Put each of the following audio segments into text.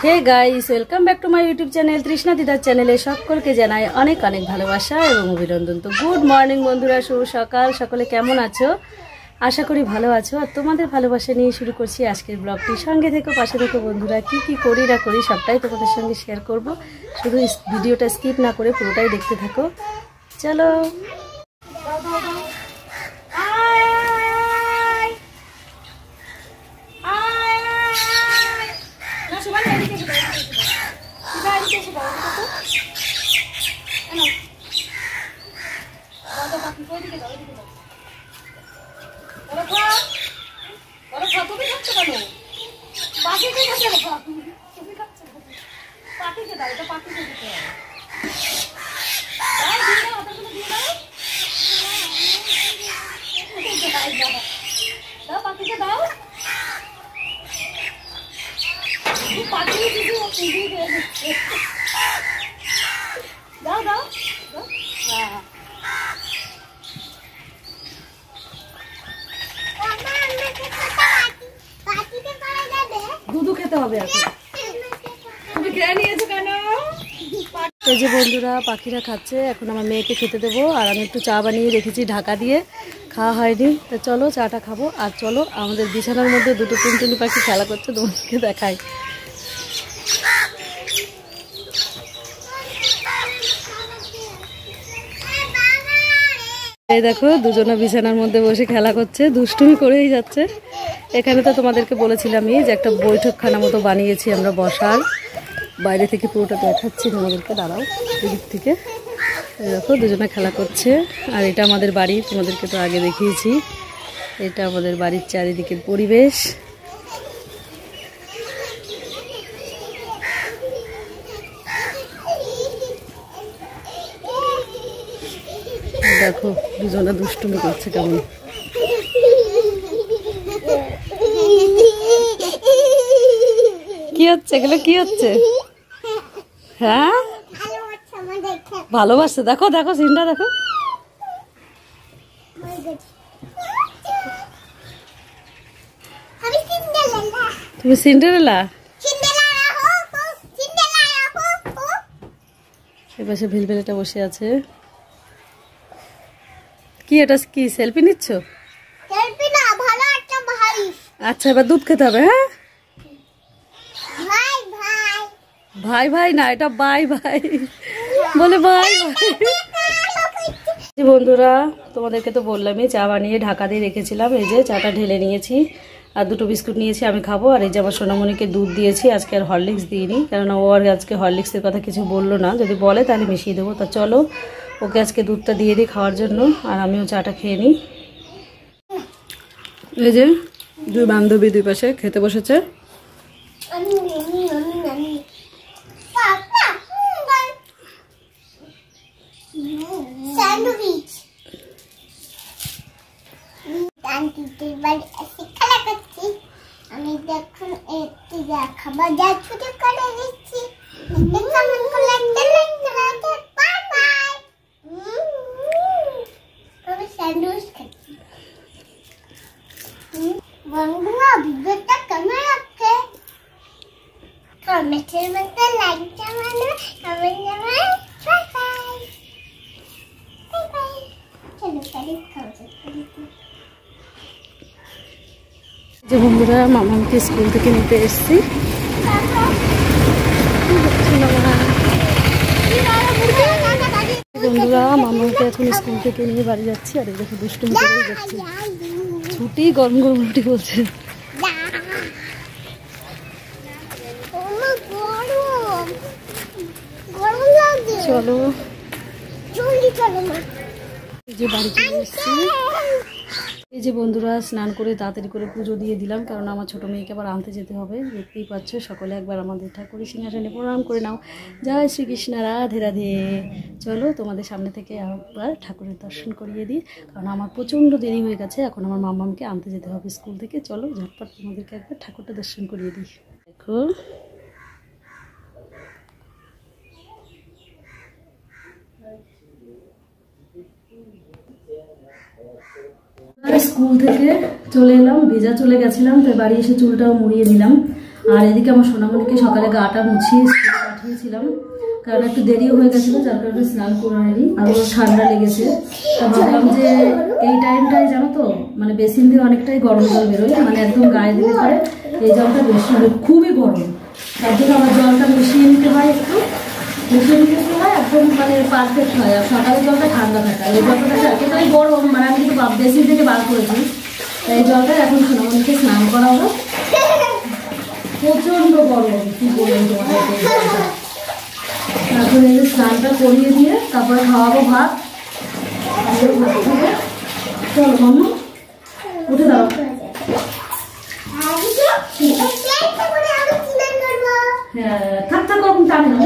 Hey guys, welcome back to my YouTube channel Trishna দিদার চ্যানেলে সকলকে জানাই অনেক অনেক ভালোবাসা এবং অভিনন্দন। তো গুড মর্নিং বন্ধুরা, শুভ সকাল। সকলে কেমন আছো? আশা করি ভালো আছো। আর তোমাদের ভালোবাসা নিয়ে শুরু করছি আজকের ব্লগটি। সঙ্গে থেকো, পাশে থেকো বন্ধুরা। কি কি করি না করি সবটাই তোমাদের সঙ্গে শেয়ার করব। শুধু ভিডিওটা স্কিপ না করে পুরোটাই দেখতে থাকো। চলো। দুধ খেতে হবে এখন। তুমি খেয়ে নিয়েছো কেন? এই যে বন্ধুরা, পাখিরা খাচ্ছে। এখন আমার মেয়েকে খেতে দেবো। আর আমি একটু চা বানিয়ে রেখেছি ঢাকা দিয়ে, খাওয়া হয়নি। তো চলো চাটা খাবো। আর চলো, আমাদের বিছানার মধ্যে দুটো টুনটুনি পাখি খেলা করছে, তোমাদেরকে দেখাই। এই দেখো, দুজনে বিছানার মধ্যে বসে খেলা করছে, দুষ্টুমি করেই যাচ্ছে। এখানে তো তোমাদেরকে বলেছিলামই যে একটা বৈঠকখানা মতো বানিয়েছি আমরা বসার। বাইরে থেকে পুরোটা দেখাচ্ছি তোমাদেরকে, দাঁড়াও এদিক থেকে। দেখো দুজনে খেলা করছে। আর এটা আমাদের বাড়ি, তোমাদেরকে তো আগে দেখিয়েছি। এটা আমাদের বাড়ির চারিদিকের পরিবেশ। দেখো দুজনে দুষ্টুমি করছে কেমন। কি হচ্ছে এগুলো? কি হচ্ছে? হ্যাঁ ভালোবাসছে। দেখো দেখো সিনটা দেখো। তুমি সিন্ডারেলা? এপাশে ভিলভেলেটা বসে আছে। কি এটা? কি সেলফি নিচ্ছ? আচ্ছা, এবার দুধ খেতে হবে। হ্যাঁ ভাই ভাই না, এটা বাই ভাই বলে। বাই ভাই। বন্ধুরা, তোমাদেরকে তো বললামই চা বানিয়ে ঢাকা দিয়ে রেখেছিলাম। এই যে চাটা ঢেলে নিয়েছি, আর দুটো বিস্কুট নিয়েছি, আমি খাবো। আর এই যে আমার সোনামণিকে দুধ দিয়েছি, আজকে আর হরলিক্স দিইনি, কেননা ও আর আজকে হরলিক্সের কথা কিছু বললো না। যদি বলে তাহলে মিশিয়ে দেবো। তা চলো ওকে আজকে দুধটা দিয়ে দিই খাওয়ার জন্য, আর আমিও চাটা খেয়ে নিই। এই যে দুই বান্ধবী দুই পাশে খেতে বসেছে। আমি দেখুন একটু দেখাবো, যা ছুটি করে দিচ্ছি। আমি স্যান্ডউইচ খাচ্ছি। বন্ধুরা, ভিডিওটা কেমন লাগছে কমেন্টের মধ্যে লাইক জানানো, কমেন্ট জানানো। Bye bye bye bye. চলো তাহলে খাওয়া যাক। যে বন্ধুরা, মামাকে স্কুল থেকে নিতে এসেছি। বন্ধুরা, মামাকে এখন স্কুল থেকে নিয়ে বাড়ি যাচ্ছি। আর এই দেখো দুষ্টুমি করেই যাচ্ছে। ছুটি গরম গরম রুটি বলছে। চলো এই যে বাড়ি চলে এসেছি। এই যে বন্ধুরা, স্নান করে তাড়াতাড়ি করে পুজো দিয়ে দিলাম, কারণ আমার ছোটো মেয়েকে আবার আনতে যেতে হবে। দেখতেই পাচ্ছ, সকলে একবার আমাদের ঠাকুরের সিংহাসনে প্রণাম করে নাও। জয় শ্রীকৃষ্ণ, রাধে রাধে। চলো তোমাদের সামনে থেকে একবার ঠাকুরের দর্শন করিয়ে দিই, কারণ আমার প্রচণ্ড দেরি হয়ে গেছে। এখন আমার মামাকে আনতে যেতে হবে স্কুল থেকে। চলো ঝটপট তোমাদেরকে একবার ঠাকুরটা দর্শন করিয়ে দিই। দেখো স্কুল থেকে চলে এলাম, ভেজা চলে গেছিলাম, তাই বাড়ি এসে চুলটাও মুড়িয়ে নিলাম। আর এদিকে আমার সোনামণিকে সকালে গাটা মুছিয়ে স্কুলে পাঠিয়েছিলাম, কারণ একটু দেরিও হয়ে গেছিলো, যার কারণে স্নান করে নেয়নি। আর ওর ঠান্ডা লেগেছে, তা ভাবলাম যে এই টাইমটাই জানো তো মানে বেসিন দিয়ে অনেকটাই গরম জল বেরোয়, মানে একদম গায়ে দিলে পরে এই জলটা বেশি হবে, খুবই গরম। তার জন্য আমার জলটা মিশিয়ে নিতে হয়, একটু মিশিয়ে নিতে হয়, একদম মানে পারফেক্ট হয়। আর সকালের জলটা ঠান্ডা থাকে, এই জলটা এতটাই গরম, মানে আমি কিন্তু বেসিন থেকে বার করেছি। তাই এই জলটা এখন সোনামণিকে স্নান করাবো, প্রচণ্ড গরম, কি বলবো তোমাদেরকে। তারপরে এই যে স্নানটা করিয়ে দিয়ে তারপরে খাওয়াবো ভাত। চলো মামা উঠে দাও। হ্যাঁ থাক থাক, ওরকম টানে না।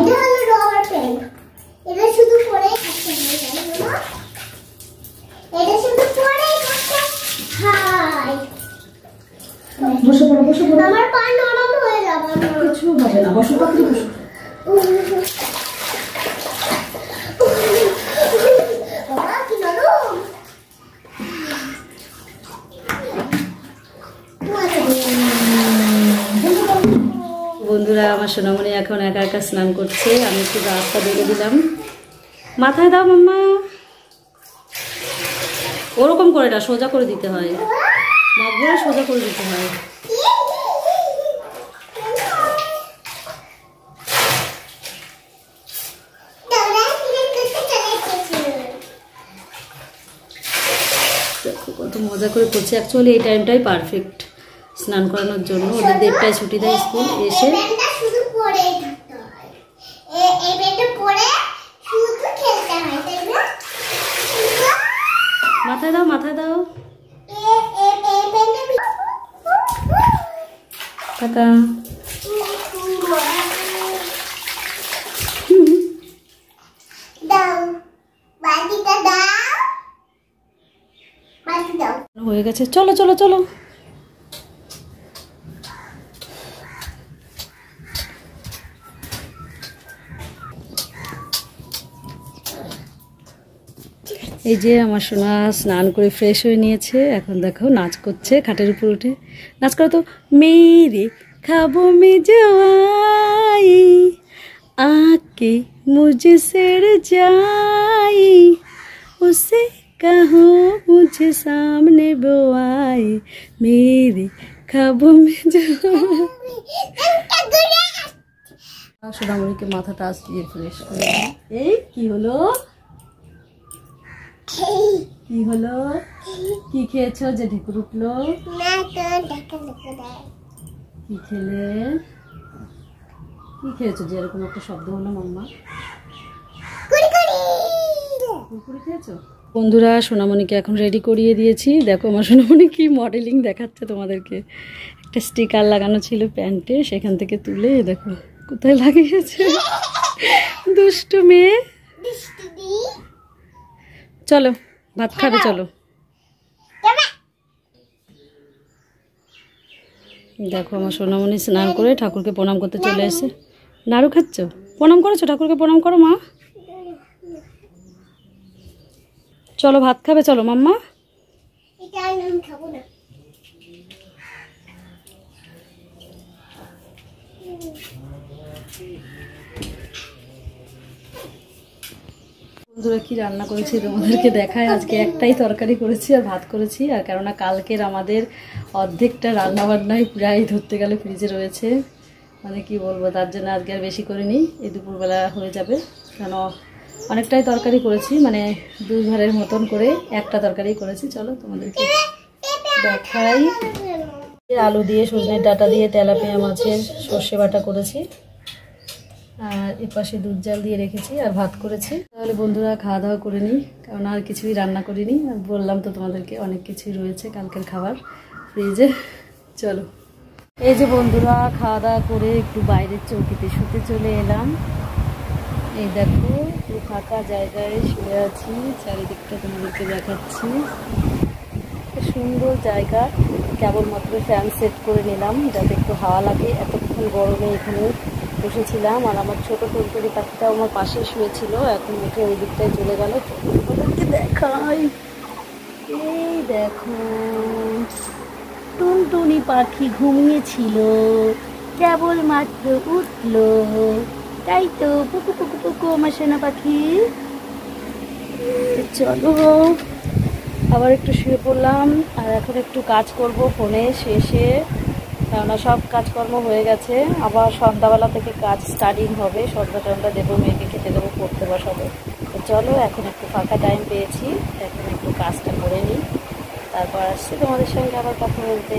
বসে পড়ো বসে পড়ো, আমার পা নরম হয়ে যাবে। কিছু হবে না, বসো পাত্রী বসো। বন্ধুরা আমার সোনামণি এখন একা একা স্নান করছে, আমি একটু রাস্তা বেড়ে দিলাম। মাথায় দাও মাম্মা, ওরকম করে না, সোজা করে দিতে হয়, মগ ভরে সোজা করে দিতে হয়। কত মজা করে করছে, অ্যাকচুয়ালি এই টাইমটাই পারফেক্ট স্নান করানোর জন্য। ওদের 1:30টায় ছুটি দেয় স্কুল, এসে মাথায় দাও মাথায় দাও টাকা। হয়ে গেছে, চলো চলো চলো। এই যে আমার সোনা স্নান করে ফ্রেশ হয়ে নিয়েছে, এখন দেখো নাচ করছে খাটের উপর উঠে। নাচ করো তো। মেরে খাবো মে জওয়াই आके मुझसे जाई उसे कहो मुझे सामने बोआई मेरे ख्वाबों में সোনামণিকে মাথাটা আসিয়ে ফ্রেশ করে। এই কি হলো কি হলো, কি খেয়েছো যে ঢেকুর উঠলো? কি খেলে, কি খেয়েছো যে এরকম একটা শব্দ হলো মাম্মা? কুরকুরি খেয়েছো? বন্ধুরা সোনামণিকে এখন রেডি করিয়ে দিয়েছি। দেখো আমার সোনামণি কি মডেলিং দেখাচ্ছে তোমাদেরকে। একটা স্টিকার লাগানো ছিল প্যান্টে, সেখান থেকে তুলে দেখো কোথায় লাগিয়েছে। দুষ্টু মেয়ে। চলো ভাত খাবে, চলো। দেখো আমার সোনামণি স্নান করে ঠাকুরকে প্রণাম করতে চলে এসে। নাড়ু খাচ্ছ? প্রণাম করেছো ঠাকুরকে? প্রণাম করো মা। চলো ভাত খাবে, চলো মাম্মা। বন্ধুরা কি রান্না করেছি তোমাদেরকে দেখায়। আজকে একটাই তরকারি করেছি আর ভাত করেছি, আর কেননা কালকের আমাদের অর্ধেকটা রান্না বান্নাই প্রায় ধরতে গেলে ফ্রিজে রয়েছে, মানে কি বলবো, তার জন্য আজকে আর বেশি করিনি, এই দুপুরবেলা হয়ে যাবে। কেন অনেকটাই তরকারি করেছি, মানে 2 ভাঁড়ের মতন করে একটা তরকারি করেছি। চলো তোমাদেরকে দেখাই। আলু দিয়ে সজনের ডাঁটা দিয়ে তেলাপিয়া মাছের সর্ষে বাটা করেছি, আর এপাশে দুধ জাল দিয়ে রেখেছি, আর ভাত করেছি। তাহলে বন্ধুরা খাওয়া দাওয়া করে নিই, কারণ আর কিছুই রান্না করিনি। আর বললাম তো তোমাদেরকে অনেক কিছুই রয়েছে কালকের খাবার ফ্রিজে। চলো এই যে বন্ধুরা খাওয়া দাওয়া করে একটু বাইরের চৌকিতে শুতে চলে এলাম। এই দেখো পুরো ফাঁকা জায়গায় শুয়ে আছি, চারিদিকটা তোমাদেরকে দেখাচ্ছি। সুন্দর জায়গা, কেবলমাত্র ফ্যান সেট করে নিলাম যাতে একটু হাওয়া লাগে। এতক্ষণ গরমে এখানে বসেছিলাম, আর আমার ছোট টুনটুনি পাখিটাও আমার পাশে শুয়েছিল, এখন উঠে ওই দিকটায় চলে গেল। তোমাদেরকে দেখাই, এই দেখো টুনটুনি পাখি ঘুমিয়েছিল, কেবল মাত্র উঠলো, তাই তো পুকু পুকু পুকু আমার সোনা পাখি। চলো আবার একটু শুয়ে পড়লাম, আর এখন একটু কাজ করব ফোনে শেষে, কেননা সব কাজকর্ম হয়ে গেছে। আবার সন্ধ্যাবেলা থেকে কাজ স্টার্টিং হবে, সন্ধ্যা টন্ধ্যা দেবো, মেয়েকে খেতে দেবো, পড়তে বসাবো। তো চলো এখন একটু ফাঁকা টাইম পেয়েছি, এখন একটু কাজটা করে নিই, তারপর আসছি তোমাদের সঙ্গে আবার কথা বলতে।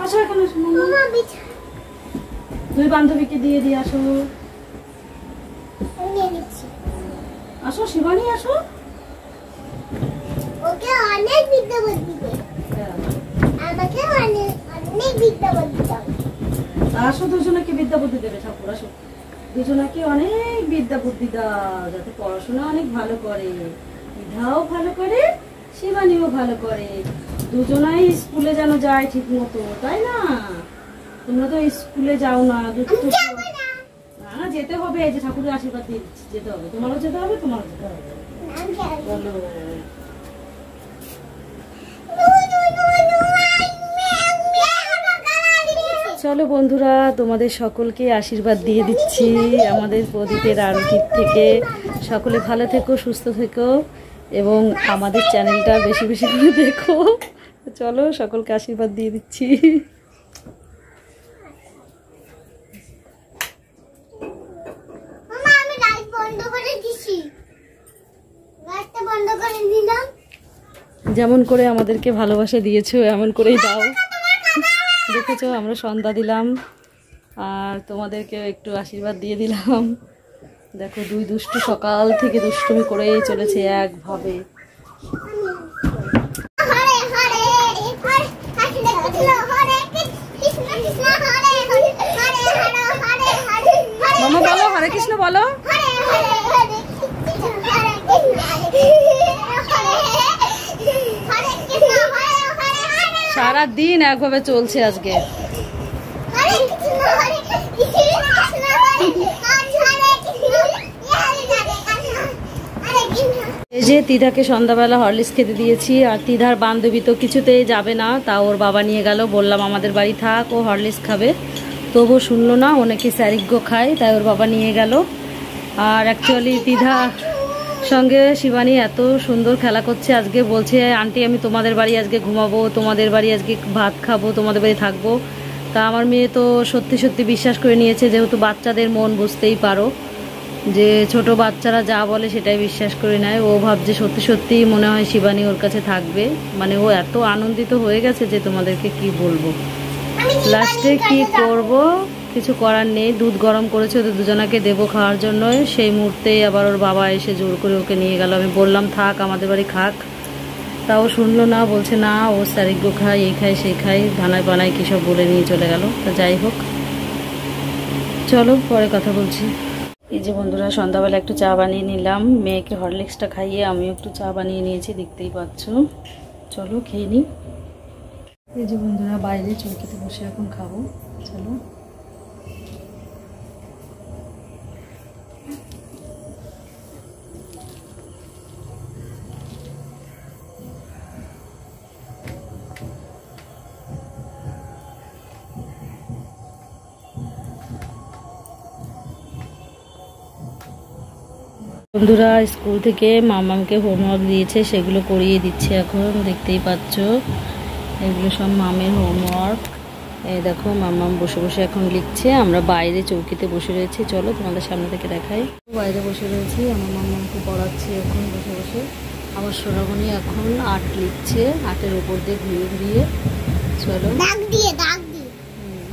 আসো এখন, দুই বান্ধবীকে দিয়ে দিয়ে আসো। আসো শিবানী, আসো। ওকে অনেক বিদ্যা বুদ্ধি দে, আমাকে অনেক বিদ্যা বুদ্ধি দাও। আসো, দুজনকে বিদ্যা বুদ্ধি দেবে ঠাকুর। আসো, দুজনকে অনেক বিদ্যা বুদ্ধি দাও, যাতে পড়াশোনা অনেক ভালো করে, বিধাও ভালো করে, শিবানীও ভালো করে, দুজনাই স্কুলে যেন যায় ঠিক মতো, তাই না? তোমরা তো স্কুলে যাও না, না যেতে হবে, এই যে ঠাকুরের আশীর্বাদ দিয়ে দিচ্ছি, যেতে হবে, তোমারও যেতে হবে, তোমারও যেতে হবে। বলো চলো বন্ধুরা, তোমাদের সকলকে আশীর্বাদ দিয়ে দিচ্ছি আমাদের প্রদীপের আরতির থেকে। সকলে ভালো থেকো, সুস্থ থেকো, এবং আমাদের চ্যানেলটা বেশি বেশি করে দেখো। চলো সকলকে আশীর্বাদ দিয়ে দিচ্ছি। আমি লাইট বন্ধ করে দিছি, লাইটটা বন্ধ করে দিলাম। যেমন করে আমাদেরকে ভালোবাসা দিয়েছো এমন করেই দাও। দেখেছো, আমরা সন্ধ্যা দিলাম আর তোমাদেরকে একটু আশীর্বাদ দিয়ে দিলাম। দেখো, দুই দুষ্টু সকাল থেকে দুষ্টুমি করেই চলেছে একভাবে। হরে হরে হরে কৃষ্ণ হরে কৃষ্ণ কৃষ্ণ হরে হরে হরে হরে হরে হরে। মামা বলো, হরে কৃষ্ণ বলো। হরে হরে হরে কৃষ্ণ হরে কৃষ্ণ হরে কৃষ্ণ হরে হরে। সারা দিন একভাবে চলছে আজকে। হরে কৃষ্ণ হরে কৃষ্ণ কৃষ্ণ হরে কৃষ্ণ হরে কৃষ্ণ। এই যে তিধাকে সন্ধ্যাবেলা হরলিক্স খেতে দিয়েছি, আর তিধার বান্ধবী তো কিছুতেই যাবে না, তা ওর বাবা নিয়ে গেল। বললাম আমাদের বাড়ি থাক, ও হরলিক্স খাবে, তবু শুনলো না, অনেকে স্যারিগ্য খায়, তাই ওর বাবা নিয়ে গেল। আর অ্যাকচুয়ালি তিধা সঙ্গে শিবানী এত সুন্দর খেলা করছে আজকে, বলছে আন্টি আমি তোমাদের বাড়ি আজকে ঘুমাবো, তোমাদের বাড়ি আজকে ভাত খাবো, তোমাদের বাড়ি থাকবো। তা আমার মেয়ে তো সত্যি সত্যি বিশ্বাস করে নিয়েছে, যেহেতু বাচ্চাদের মন বুঝতেই পারো, যে ছোট বাচ্চারা যা বলে সেটাই বিশ্বাস করে নেয়। ও ভাবছে সত্যি সত্যি মনে হয় শিবানী ওর কাছে থাকবে, মানে ও এত আনন্দিত হয়ে গেছে যে তোমাদেরকে কি বলবো। লাস্টে কি করব, কিছু করার নেই, দুধ গরম করেছে ওদের দুজনাকে দেবো খাওয়ার জন্য। সেই মুহূর্তেই আবার ওর বাবা এসে জোর করে ওকে নিয়ে গেল। আমি বললাম থাক, আমাদের বাড়ি খাক, তাও শুনলো না, বলছে না ও স্যারিগ্য খায়, এই খায় সেই খায়, ধানায় পানায় কী সব বলে নিয়ে চলে গেল। তা যাই হোক, চলো পরে কথা বলছি। এই যে বন্ধুরা, সন্ধ্যাবেলা একটু চা বানিয়ে নিলাম, মেয়েকে হরলিক্সটা খাইয়ে আমিও একটু চা বানিয়ে নিয়েছি, দেখতেই পাচ্ছ। চলো খেয়ে নিই। এই যে বন্ধুরা, বাইরে চৌকিতে বসে এখন খাবো, চলো। বন্ধুরা, স্কুল থেকে মামামকে হোমওয়ার্ক দিয়েছে, সেগুলো করিয়ে দিচ্ছে এখন, দেখতেই পাচ্ছ। এগুলো সব মামের হোমওয়ার্ক। এই দেখো মামাম বসে বসে এখন লিখছে, আমরা বাইরে চৌকিতে বসে রয়েছি। চলো তোমাদের সামনে থেকে দেখাই। বাইরে বসে রয়েছি, আমার মামামকে পড়াচ্ছি এখন বসে বসে। আমার সোনামণি এখন আর্ট লিখছে, আর্টের উপর দিয়ে ঘুরিয়ে ঘুরিয়ে। চলো দাগ দিয়ে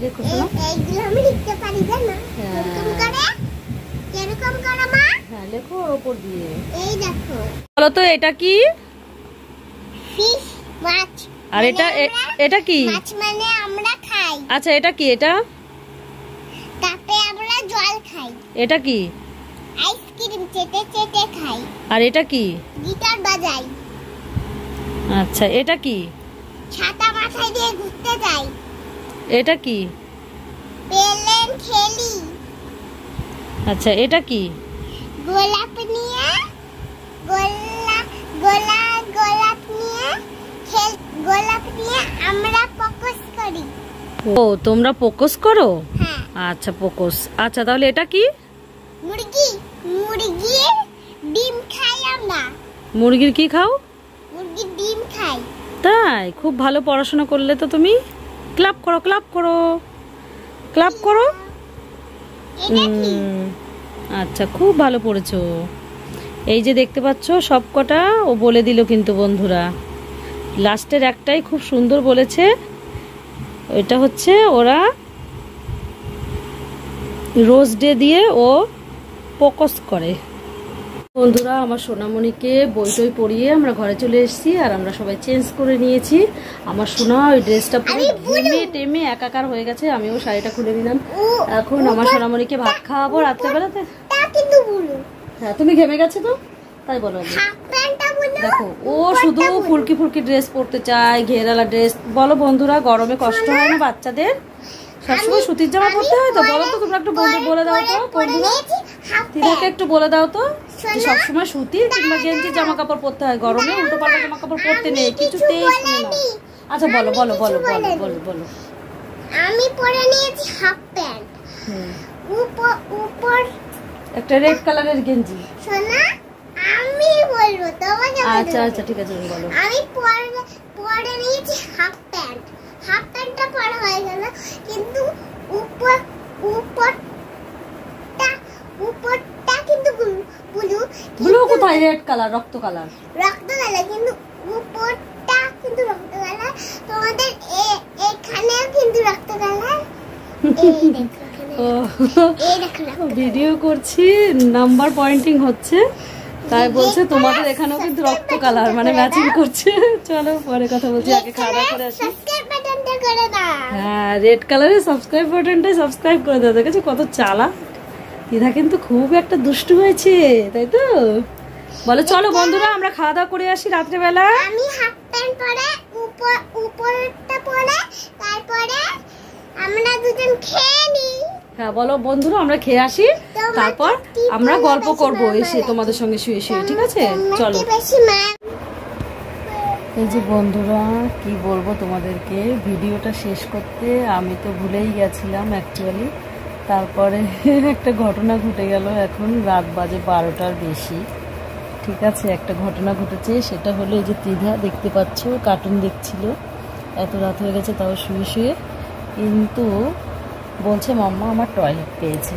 দেখো শোনো, এইগুলো আমি লিখতে পারি না, এরকম করে এরকম করে মা। হ্যাঁ লেখো ওর উপর দিয়ে। এই দেখো, বলো তো এটা কি? ফিশ, মাছ। আর এটা কি? মাছ মানে আমরা খাই। আচ্ছা এটা কি? এটা কাপে আমরা জল খাই। এটা কি? আইসক্রিম চেটে চেটে খাই। আর এটা কি? গিটার বাজাই। আচ্ছা এটা কি? ছাতা মাথায় দিয়ে ঘুরতে যাই। এটা কি? বেলুন খেলি। আচ্ছা, এটা কি? গোলাপ নিয়ে গোলাপ নিয়ে আমরা ফোকাস করি। ও, তোমরা পোকস করো? হ্যাঁ। আচ্ছা, পোকস। আচ্ছা, তাহলে এটা কি? মুরগির ডিম খাই আমরা। মুরগির কি খাও? মুরগির ডিম খাই। তাই? খুব ভালো পড়াশোনা করলে তো তুমি। ক্লাব করো, ক্লাব করো, ক্লাব করো। এটা কি? আচ্ছা, খুব ভালো পড়েছো। এই যে দেখতে পাচ্ছ সবকটা ও বলে দিল কিন্তু বন্ধুরা। লাস্টের একটাই খুব সুন্দর বলেছে। এটা হচ্ছে ওরা রোজ ডে দিয়ে ও ফোকাস করে। বন্ধুরা, আমার সোনামণিকে বই টই পড়িয়ে আমরা ঘরে চলে এসেছি, আর আমরা সবাই চেঞ্জ করে নিয়েছি। আমার সোনা ওই ড্রেসটা পরে ঘেমে টেমে একাকার হয়ে গেছে। আমিও শাড়িটা খুলে নিলাম। এখন আমার সোনামণিকে ভাত খাওয়াবো রাত্রেবেলাতে। হ্যাঁ, তুমি ঘেমে গেছে তো, তাই বলো। দেখো, ও শুধু ফুলকি ফুলকি ড্রেস পরতে চায়, ঘেরালা ড্রেস। বলো বন্ধুরা, গরমে কষ্ট হয় না বাচ্চাদের? সবসময় সুতির জামা পরতে হয় তো? বলো তো, তোমরা একটু বলে দাও তো বন্ধুরা, তিনাকে একটু বলে দাও তো, সবসময় সুতির কিংবা গেঞ্জি জামা কাপড় পরতে হয়, গরমে উল্টো পাল্টা জামা কাপড় পরতে নেই, কিছুতেই শুনে না। আচ্ছা, বলো বলো বলো বলো বলো বলো। আমি পরে নিয়েছি হাফ প্যান্ট, উপর একটা রেড কালারের গেঞ্জি। সোনা, আমি বলবো তোমাকে। আচ্ছা আচ্ছা, ঠিক আছে, বলো। আমি পরে নিয়েছি হাফ প্যান্ট। হাফ প্যান্টটা পরা হয়ে গেল, কিন্তু উপরটা কিন্তু ব্লু কোথায়? রেড কালার, রক্ত কালার। কিন্তু উপরটা কিন্তু রক্ত কালার। তোমাদের এখানেও কিন্তু রক্ত কালার। ভিডিও করছি, নাম্বার পয়েন্টিং হচ্ছে, তাই বলছে তোমাদের এখানেও কিন্তু রক্ত কালার, মানে ম্যাচিং করছে। চলো পরে কথা বলছি, আগে খাওয়া দাওয়া করে আসি। হ্যাঁ, রেড কালারের সাবস্ক্রাইব বাটনটাই সাবস্ক্রাইব করে দাও। দেখেছো কত চালাক দিদা, কিন্তু খুব একটা দুষ্টু হয়েছে, তাই তো? বলো চলো বন্ধুরা, আমরা খাওয়া দাওয়া করে আসি রাত্রেবেলা। আমি হাফ প্যান্ট পরে উপরটা পরে তারপরে আমরা দুজন খেয়ে নিই। হ্যাঁ, বলো বন্ধুরা, আমরা খেয়ে আসি, তারপর আমরা গল্প করবো এসে তোমাদের সঙ্গে শুয়ে শুয়ে, ঠিক আছে? চলো। এই যে বন্ধুরা, কি বলবো তোমাদেরকে, ভিডিওটা শেষ করতে আমি তো ভুলেই গেছিলাম অ্যাকচুয়ালি। তারপরে একটা ঘটনা ঘটে গেল। এখন রাত বাজে 12টার বেশি, ঠিক আছে? একটা ঘটনা ঘটেছে, সেটা হলো এই যে ত্রিধা দেখতে পাচ্ছ কার্টুন দেখছিল, এত রাত হয়ে গেছে তাও শুয়ে শুয়ে, কিন্তু বলছে মাম্মা আমার টয়লেট পেয়েছে।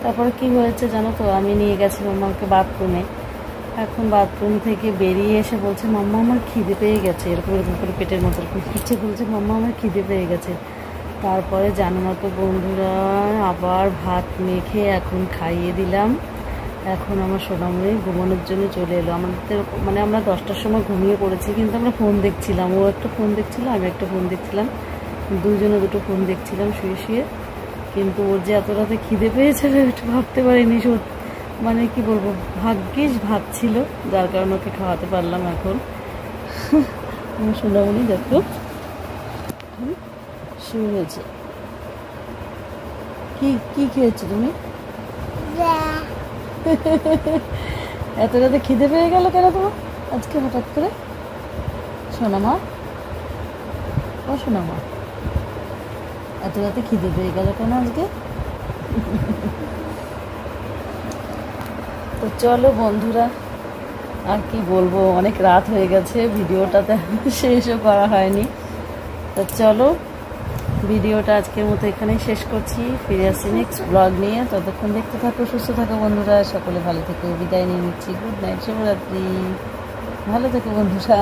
তারপরে কি হয়েছে জানো তো, আমি নিয়ে গেছি মাম্মাকে বাথরুমে। এখন বাথরুম থেকে বেরিয়ে এসে বলছে মাম্মা আমার খিদে পেয়ে গেছে, এরকম এরকম করে পেটের মতো খুঁজছে, বলছে মাম্মা আমার খিদে পেয়ে গেছে। তারপরে জানো না তো বন্ধুরা, আবার ভাত মেখে এখন খাইয়ে দিলাম। এখন আমার সোনামণি ঘুমানোর জন্য চলে এলো। আমাদের মানে আমরা 10টার সময় ঘুমিয়ে পড়েছি, কিন্তু আমরা ফোন দেখছিলাম। ও একটা ফোন দেখছিল, আমি একটা ফোন দেখছিলাম, দুজনে দুটো ফোন দেখছিলাম শুয়ে শুয়ে। কিন্তু ওর যে এত রাতে খিদে পেয়েছে একটু ভাবতে পারিনি। মানে কি বলবো, ভাগ্যিস ভাত ছিল, যার কারণে ওকে খাওয়াতে পারলাম। এখন আমার সোনামণি দেখো শুরু হয়েছে। কি কি খেয়েছো তুমি? এত রাতে খিদে পেয়ে গেল কেন তোমার আজকে হঠাৎ করে? সোনামা, ও সোনামা, এত রাতে খিদে পেয়ে গেল কেন আজকে? তো চলো বন্ধুরা, আর কি বলবো, অনেক রাত হয়ে গেছে, ভিডিওটাতে শেষও করা হয়নি। তো চলো, ভিডিওটা আজকের মতো এখানেই শেষ করছি। ফিরে আসছি নেক্সট ব্লগ নিয়ে। ততক্ষণ দেখতে থাকো, সুস্থ থাকো বন্ধুরা, সকলে ভালো থেকো। বিদায় নিয়ে নিচ্ছি। গুড নাইট, শুভরাত্রি। ভালো থেকো বন্ধুরা।